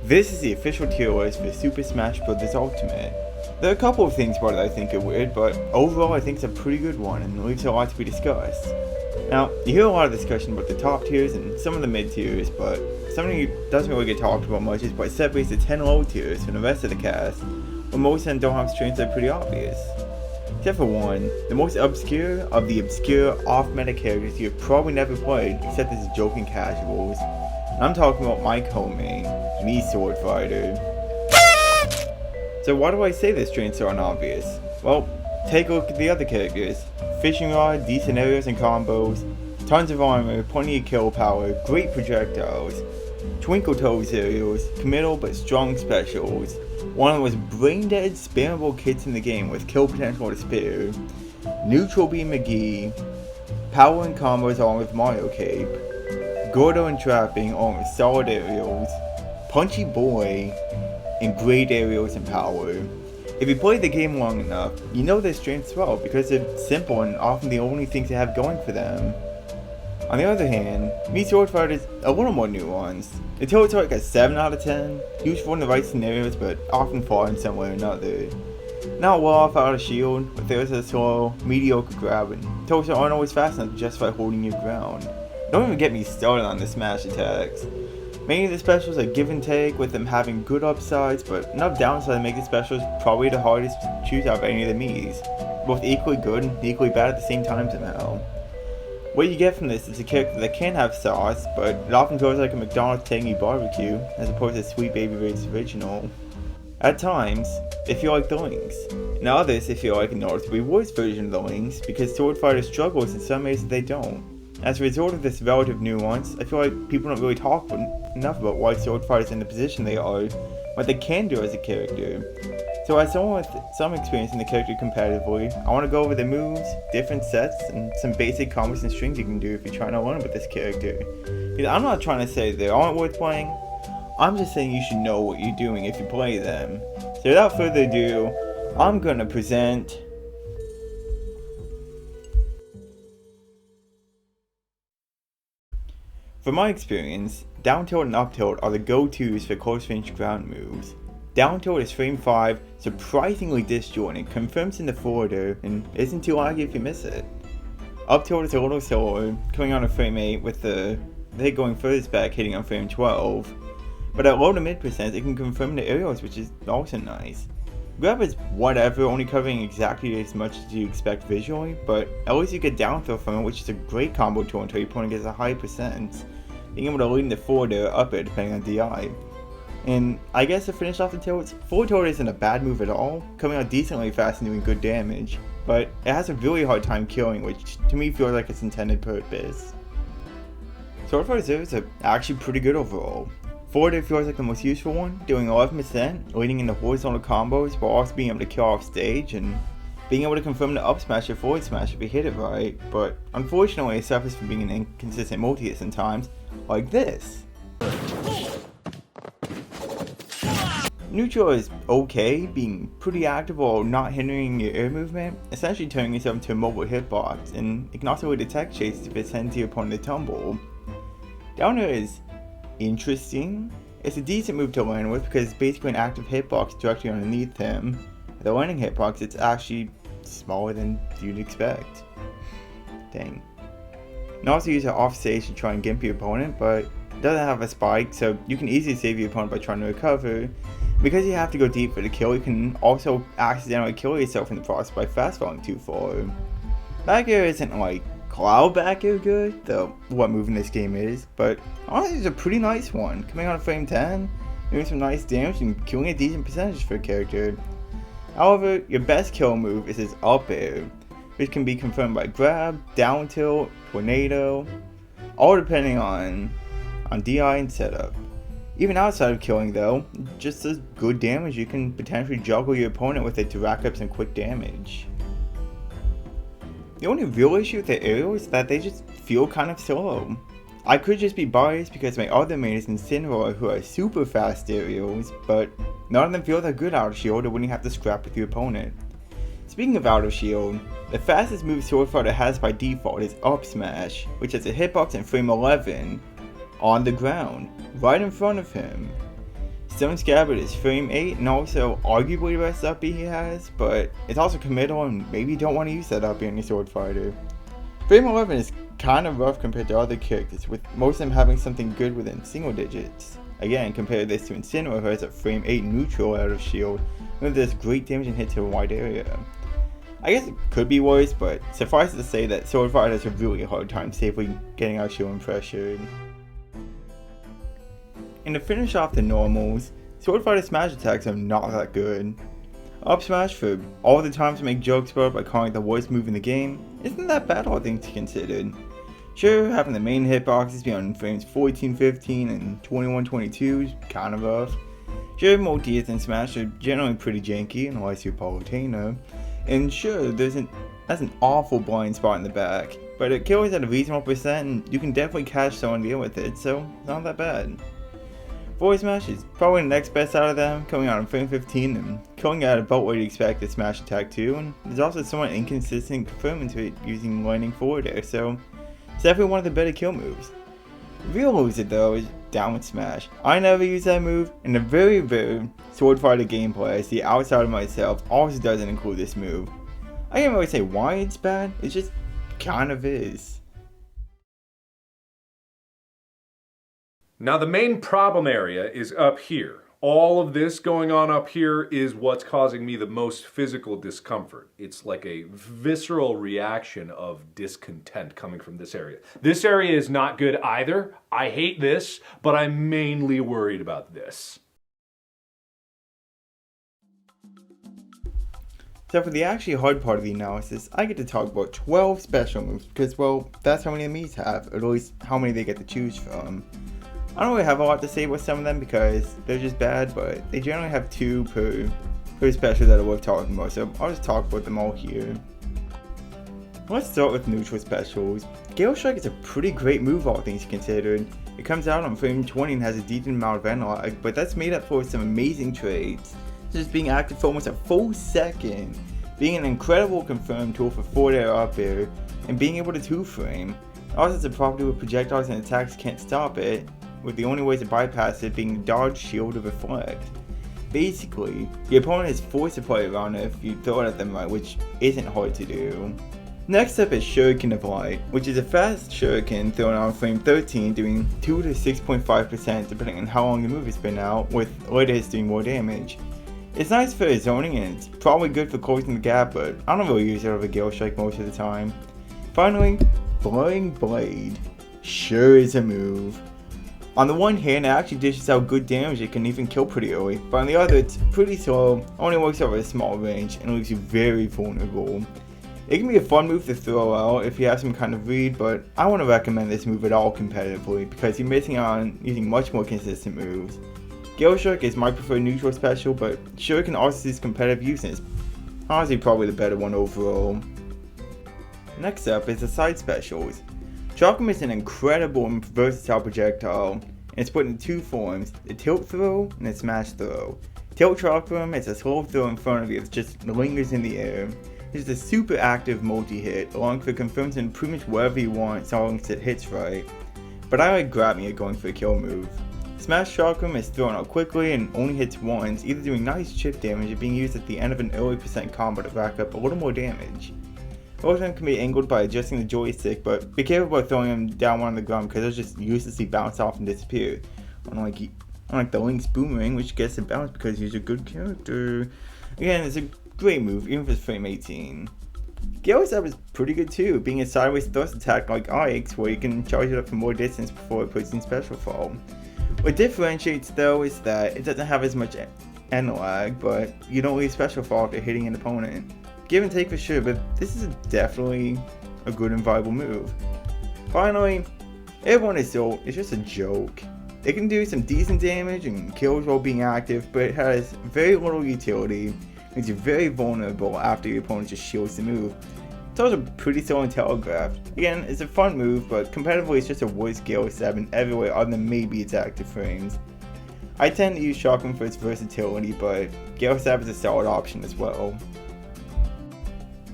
This is the official tier list for Super Smash Bros. Ultimate. There are a couple of things about it I think are weird, but overall I think it's a pretty good one and leaves a lot to be discussed. Now, you hear a lot of discussion about the top tiers and some of the mid tiers, but something that doesn't really get talked about much is what separates the 10 low tiers from the rest of the cast, when most of them don't have strengths that are pretty obvious. Except for one, the most obscure of the obscure off-meta characters you've probably never played except as joking casuals. And I'm talking about my co-main, Mii Swordfighter. So why do I say this strengths are unobvious? Well, take a look at the other characters. Fishing rod, decent aerials and combos, tons of armor, plenty of kill power, great projectiles, twinkle toes aerials, committal but strong specials, one of the most brain-dead spammable kits in the game with kill potential to spare, neutral beam McGee, power and combos along with Mario Cape, Gordo and trapping along with solid aerials, punchy boy, and great aerials and power. If you play the game long enough, you know their strengths well because they're simple and often the only things they have going for them. On the other hand, Mii Swordfighter is a little more nuanced. The tilts are like a 7 out of 10, useful in the right scenarios but often fall in some way or another. Not well off out of shield, but there's a slow, mediocre grab and tilts aren't always fast enough to justify holding your ground. Don't even get me started on the smash attacks. Many of the specials are give and take, with them having good upsides, but enough downside to make the specials probably the hardest to choose out of any of the Miis. Both equally good and equally bad at the same time somehow. What you get from this is a character that can have sauce, but it often feels like a McDonald's tangy barbecue, as opposed to Sweet Baby Ray's original. At times, they feel like the Links. In others, they feel like a noticeably worse version of the Links, because Swordfighter struggles in some ways that they don't. As a result of this relative nuance, I feel like people don't really talk enough about why Swordfighter is in the position they are, what they can do as a character. So as someone with some experience in the character competitively, I want to go over the moves, different sets, and some basic combos and strings you can do if you're trying to learn with this character. Because I'm not trying to say they aren't worth playing, I'm just saying you should know what you're doing if you play them. So without further ado, I'm gonna present From my experience, down tilt and up tilt are the go-tos for close range ground moves. Down tilt is frame 5, surprisingly disjointed, confirms in the forwarder, and isn't too laggy if you miss it. Up tilt is a little slower, coming on a frame 8 with the hit going furthest back hitting on frame 12. But at low to mid percent it can confirm the aerials, which is also nice. Grab is whatever, only covering exactly as much as you expect visually, but at least you get down throw from it, which is a great combo tool until your opponent gets a high percent, being able to lead in the forward or up it depending on DI. And I guess to finish off the tilts, forward tilt isn't a bad move at all, coming out decently fast and doing good damage, but it has a really hard time killing, which to me feels like its intended purpose. Swordfighter Zeros are actually pretty good overall. Forward feels like the most useful one, doing 11%, leading into horizontal combos while also being able to kill off stage and being able to confirm the up smash or forward smash if you hit it right, but unfortunately it suffers from being an inconsistent multi-hit sometimes, like this. Neutral is okay, being pretty active while not hindering your air movement, essentially turning yourself into a mobile hitbox, and it can also really detect chases if it sends your opponent to tumble. Down air is interesting. It's a decent move to land with because it's basically an active hitbox directly underneath him. At the landing hitbox, it's actually smaller than you'd expect. Dang. You can also use it off stage to try and gimp your opponent, but it doesn't have a spike, so you can easily save your opponent by trying to recover. Because you have to go deep for the kill, you can also accidentally kill yourself in the process by fast falling too far. Back air isn't like cloud back air good, though what move in this game is, but honestly it's a pretty nice one, coming on frame 10, doing some nice damage and killing a decent percentage for a character. However, your best kill move is his up air, which can be confirmed by grab, down tilt, tornado, all depending on DI and setup. Even outside of killing though, just as good damage, you can potentially juggle your opponent with it to rack up some quick damage. The only real issue with the aerials is that they just feel kind of slow. I could just be biased because my other main is Incineroar who are super fast aerials, but none of them feel that good out of shield or when you have to scrap with your opponent. Speaking of out of shield, the fastest move Swordfighter has by default is up smash, which has a hitbox in frame 11 on the ground, right in front of him. Stone Scabbard is frame 8 and also arguably the best up B he has, but it's also committal and maybe you don't want to use that up B on your Swordfighter. Frame 11 is kind of rough compared to other characters, with most of them having something good within single digits. Again, compare this to Incineroar, who has a frame 8 neutral out of shield, and does great damage and hit to a wide area. I guess it could be worse, but suffice it to say that Swordfighter has a really hard time safely getting out shield and pressured. And to finish off the normals, Swordfighter smash attacks are not that good. Up smash, for all the time to make jokes about by calling it the worst move in the game, isn't that bad, all things considered. Sure, having the main hitboxes be on frames 14-15 and 21-22 is kind of rough. Sure, multi-hits in Smash are generally pretty janky unless you're Palutena. And sure, that's an awful blind spot in the back, but it kills at a reasonable percent and you can definitely catch someone deal with it, so it's not that bad. Void Smash is probably the next best out of them, coming out on frame 15 and killing at about what you'd expect the Smash attack to, and there's also somewhat inconsistent confirming to it using lightning forward air, so it's definitely one of the better kill moves. The real loser though is downward smash. I never use that move, and the very Swordfighter gameplay I see outside of myself also doesn't include this move. I can't really say why it's bad, it just kind of is. Now the main problem area is up here. All of this going on up here is what's causing me the most physical discomfort. It's like a visceral reaction of discontent coming from this area. This area is not good either. I hate this, but I'm mainly worried about this. So for the actually hard part of the analysis, I get to talk about 12 special moves because, well, that's how many the Miis have, or at least how many they get to choose from. I don't really have a lot to say with some of them because they're just bad, but they generally have 2 per special that are worth talking about, so I'll just talk about them all here. Let's start with neutral specials. Gale Strike is a pretty great move, all things considered. It comes out on frame 20 and has a decent amount of analog, but that's made up for some amazing traits, such as being active for almost a full second, being an incredible confirmed tool for forward air up air, and being able to 2-frame. Also, it's a property where projectiles and attacks can't stop it, with the only ways to bypass it being dodge, shield, or reflect. Basically, the opponent is forced to play around it if you throw it at them right, which isn't hard to do. Next up is Shuriken of Light, which is a fast shuriken thrown on frame 13 doing 2 to 6.5% depending on how long the move has been out, with later hits doing more damage. It's nice for zoning and it's probably good for closing the gap, but I don't really use it over Gale Strike most of the time. Finally, Blowing Blade. Sure is a move. On the one hand, it actually dishes out good damage, it can even kill pretty early, but on the other, it's pretty slow, only works over a small range, and leaves you very vulnerable. It can be a fun move to throw out if you have some kind of read, but I wouldn't recommend this move at all competitively, because you're missing out on using much more consistent moves. Gale Strike is my preferred neutral special, but Shuriken also sees competitive use and is honestly probably the better one overall. Next up is the side specials. Chakram is an incredible and versatile projectile, and it's put in 2 forms, the tilt throw and the smash throw. Tilt Chakram is a slow throw in front of you that just lingers in the air. It's a super active multi-hit, allowing for confirms in pretty much wherever you want so long as it hits right. But I like grabbing it going for a kill move. Smash Chakram is thrown out quickly and only hits once, either doing nice chip damage or being used at the end of an early percent combo to rack up a little more damage. Both of them can be angled by adjusting the joystick, but be careful about throwing them down on the ground because they'll just uselessly bounce off and disappear. Unlike the Link's Boomerang, which gets to bounce because he's a good character. Again, it's a great move, even if it's frame 18. Gale Stab is pretty good too, being a sideways thrust attack like Ike's, where you can charge it up for more distance before it puts in special fall. What differentiates though is that it doesn't have as much end lag, but you don't lose special fall after hitting an opponent. Give and take for sure, but this is definitely a good and viable move. Finally, everyone is it's just a joke. It can do some decent damage and kills while being active, but it has very little utility, makes you very vulnerable after your opponent just shields the move. It's also pretty slow and telegraphed. Again, it's a fun move, but competitively it's just a worse Gale Stab in every way other than maybe its active frames. I tend to use Shotgun for its versatility, but Gale Stab is a solid option as well.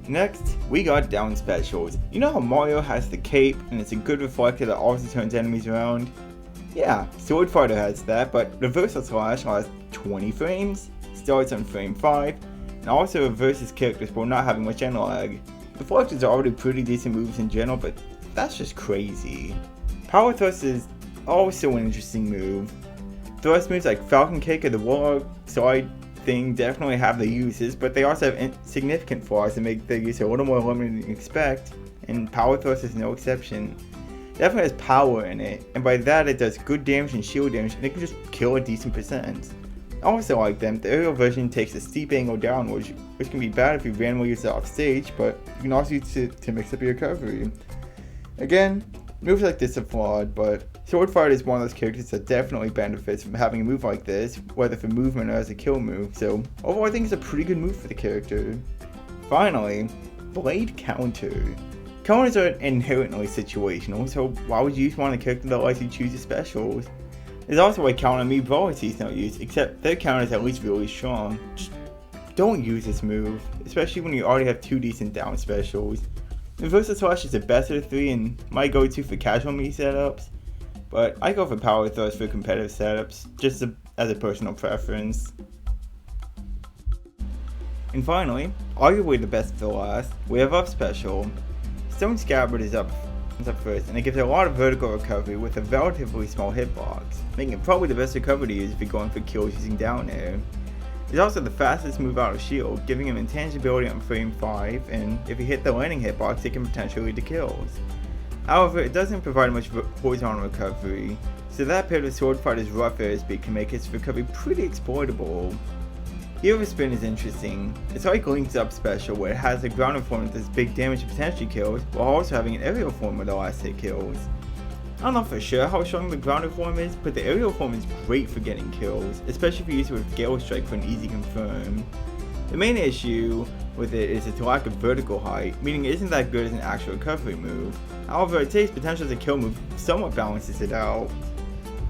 Next, we got down specials. You know how Mario has the cape and it's a good reflector that also turns enemies around? Yeah, Swordfighter has that, but Reversal Slash lasts 20 frames, starts on frame 5, and also reverses characters while not having much end lag. Deflections are already pretty decent moves in general, but that's just crazy. Power Thrust is also an interesting move. Thrust moves like Falcon Kick or the Warlock Slide thing definitely have their uses, but they also have significant flaws that make their use a little more limited than you expect, and Power Thrust is no exception. It definitely has power in it, and by that it does good damage and shield damage, and it can just kill a decent percent. Also like them, the aerial version takes a steep angle downwards, which can be bad if you randomly use it off stage, but you can also use it to mix up your recovery. Again, moves like this are flawed, but Swordfighter is one of those characters that definitely benefits from having a move like this, whether for movement or as a kill move, so overall I think it's a pretty good move for the character. Finally, Blade Counter. Counters are inherently situational, so why would you use one of the characters that lets you choose your specials? There's also a counter Mii Swordfighter not used, except their counter is at least really strong. Just don't use this move, especially when you already have 2 decent down specials. Reversal Slash is the best of the 3 and my go-to for casual Mii setups, but I go for Power Thrust for competitive setups, just as a personal preference. And finally, arguably the best for last, we have Up Special. Stone Scabbard is up first, and it gives a lot of vertical recovery with a relatively small hitbox, making it probably the best recovery to use if you're going for kills using down air. It's also the fastest move out of shield, giving him intangibility on frame 5, and if you hit the landing hitbox it can potentially lead to kills. However, it doesn't provide much horizontal recovery, so that paired with Swordfighter's rough airspeed can make its recovery pretty exploitable. Hero Spin is interesting. It's like Link's Up Special, where it has a grounded form that does big damage and potentially kills, while also having an aerial form where the last hit kills. I don't know for sure how strong the grounded form is, but the aerial form is great for getting kills, especially if you use it with Gale Strike for an easy confirm. The main issue with it is its lack of vertical height, meaning it isn't that good as an actual recovery move. However, it takes potential as a kill move somewhat balances it out.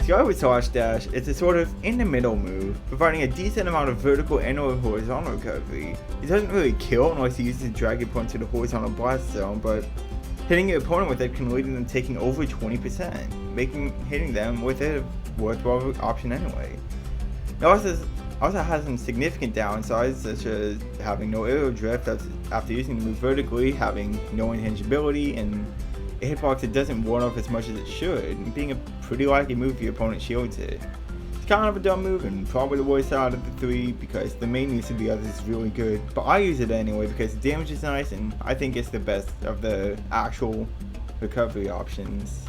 Skyward Slash Dash is a sort of in-the-middle move, providing a decent amount of vertical and or horizontal recovery. It doesn't really kill unless you use it to drag your opponent to the horizontal blast zone, but hitting your opponent with it can lead to them taking over 20%, making hitting them with it a worthwhile option anyway. It also has some significant downsides, such as having no aerial drift after using the move vertically, having no intangibility, and a hitbox that doesn't ward off as much as it should, and being a pretty likely move if your opponent shields it. It's kind of a dumb move and probably the worst out of the 3 because the main use of the others is really good, but I use it anyway because the damage is nice and I think it's the best of the actual recovery options.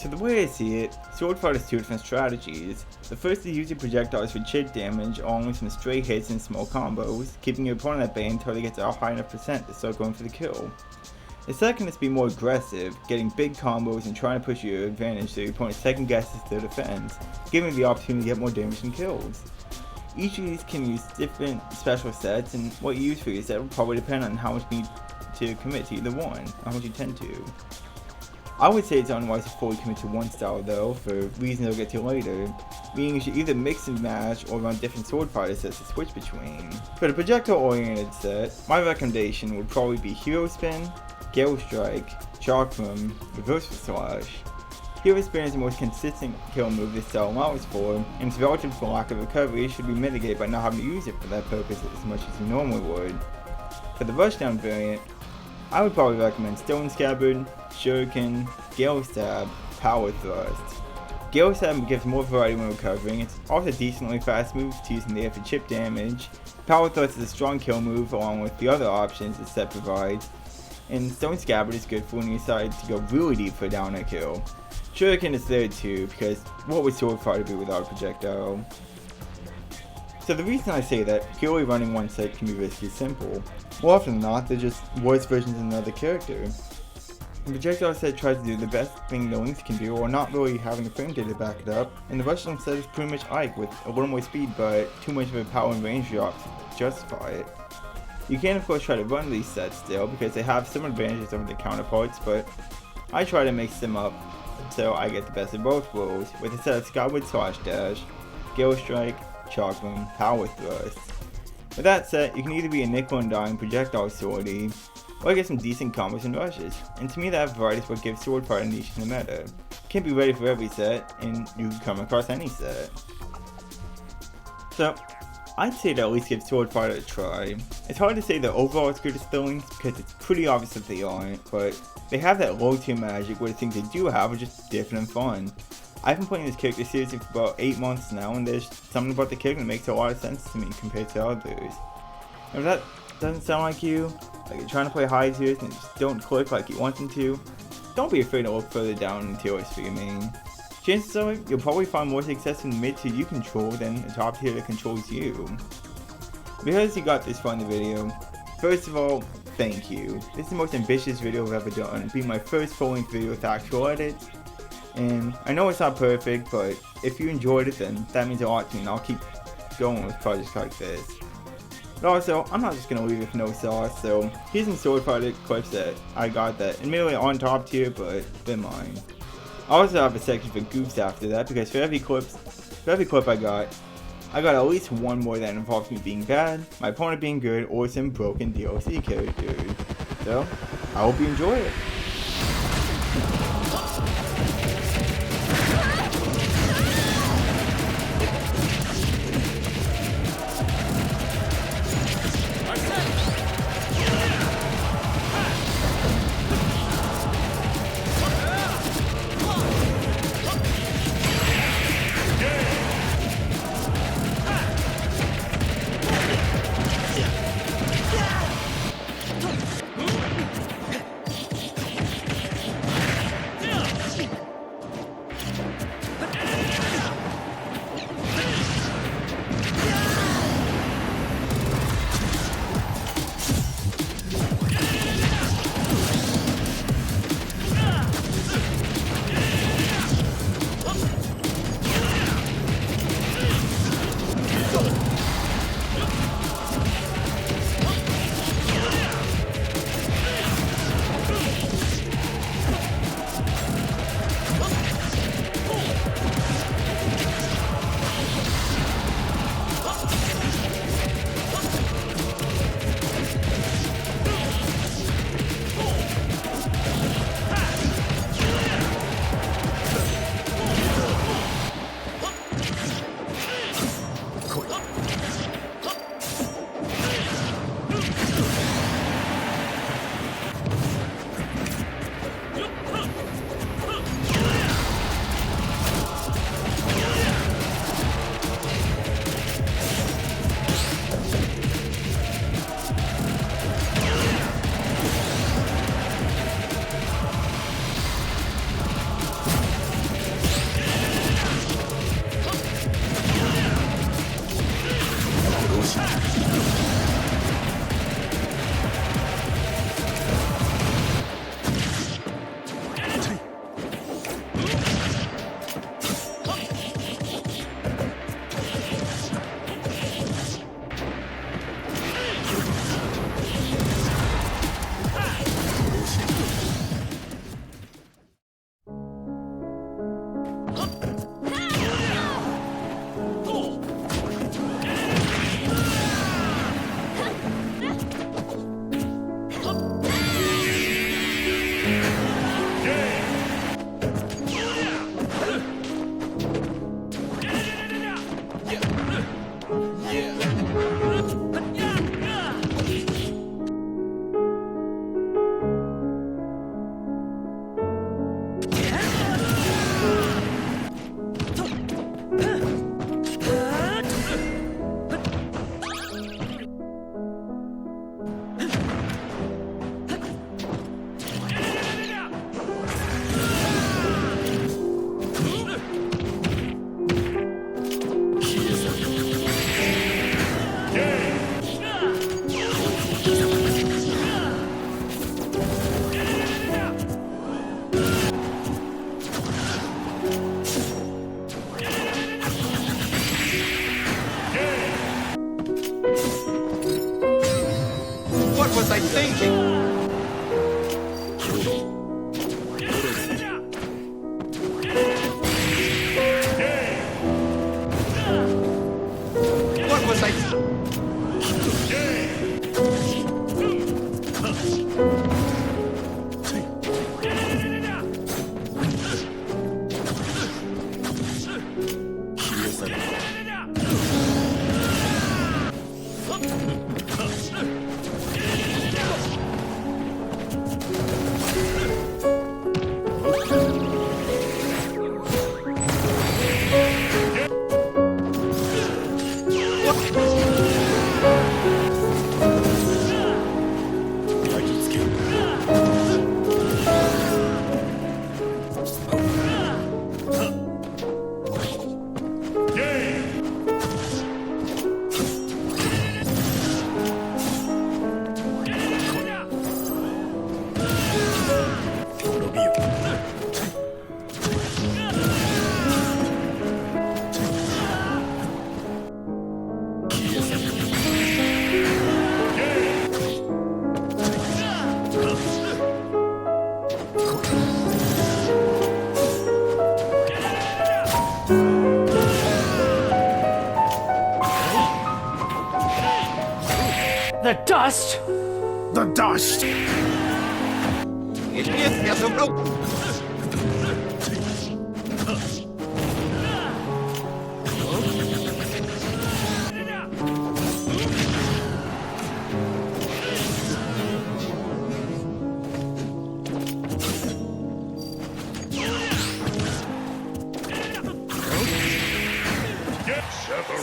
So the way I see it, Swordfighter has 2 different strategies. The first is using projectiles for chip damage along with some stray hits and small combos, keeping your opponent at bay until they get to a high enough percent to start going for the kill. The second is to be more aggressive, getting big combos and trying to push your advantage so your opponent second guesses their defense, giving the opportunity to get more damage and kills. Each of these can use different special sets, and what you use for your set will probably depend on how much you need to commit to either one, or how much you tend to. I would say it's unwise to fully commit to one style though, for reasons I'll get to later, meaning you should either mix and match or run different Swordfighter sets to switch between. For the projectile-oriented set, my recommendation would probably be Hero Spin, Gale Strike, Chakram, Reversal Slash. Hero Spin is the most consistent kill move this style allows for, and its relative lack of recovery should be mitigated by not having to use it for that purpose as much as you normally would. For the Rushdown variant, I would probably recommend Stone Scabbard, Shuriken, Gale Stab, Power Thrust. Gale Stab gives more variety when recovering, it's also decently fast moves to use in the air for chip damage. Power Thrust is a strong kill move along with the other options the set provides, and Stone Scabbard is good for when you decide to go really deep for a down air kill. Shuriken is there too, because what would Swordfighter be without a projectile? So the reason I say that purely running one set can be risky is simple. More often than not, they're just worse versions of another character. The projectile set tries to do the best thing the Lynx can do while not really having a frame data to back it up, and the Rushdown set is pretty much Ike with a little more speed but too much of a power and range drop to justify it. You can of course try to run these sets still because they have some advantages over their counterparts, but I try to mix them up so I get the best of both worlds with a set of Skyward Slash Dash, Gale Strike, Chakram, Power Thrust. With that set, you can either be a nickel and dime projectile swordy, or get some decent combos and rushes, and to me that variety is what gives Swordfighter a niche in the meta. Can't be ready for every set, and you can come across any set. So, I'd say to at least give Swordfighter a try. It's hard to say that overall it's good as the Lynx because it's pretty obvious that they aren't, but they have that low tier magic where the things they do have are just different and fun. I've been playing this character seriously for about 8 months now, and there's something about the character that makes a lot of sense to me compared to others. And if that doesn't sound like you, like you're trying to play high tiers and just don't click like you want them to, don't be afraid to look further down in the tier list for your main. Chances are you'll probably find more success in the mid tier you control than a top tier that controls you. Because you got this far in the video, first of all, thank you. This is the most ambitious video I've ever done, being my first full-length video with actual edits. And I know it's not perfect, but if you enjoyed it, then that means a lot to me, and I'll keep going with projects like this. But also, I'm not just going to leave it with no sauce, so here's some Swordfighter clips that I got that admittedly on top tier, but they're mine. I also have a section for goofs after that, because for every clip I got at least one more that involves me being bad, my opponent being good, or some broken DLC characters. So, I hope you enjoy it. The dust! The dust! Sephiroth.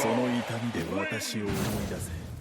その痛みで私を思い出せ。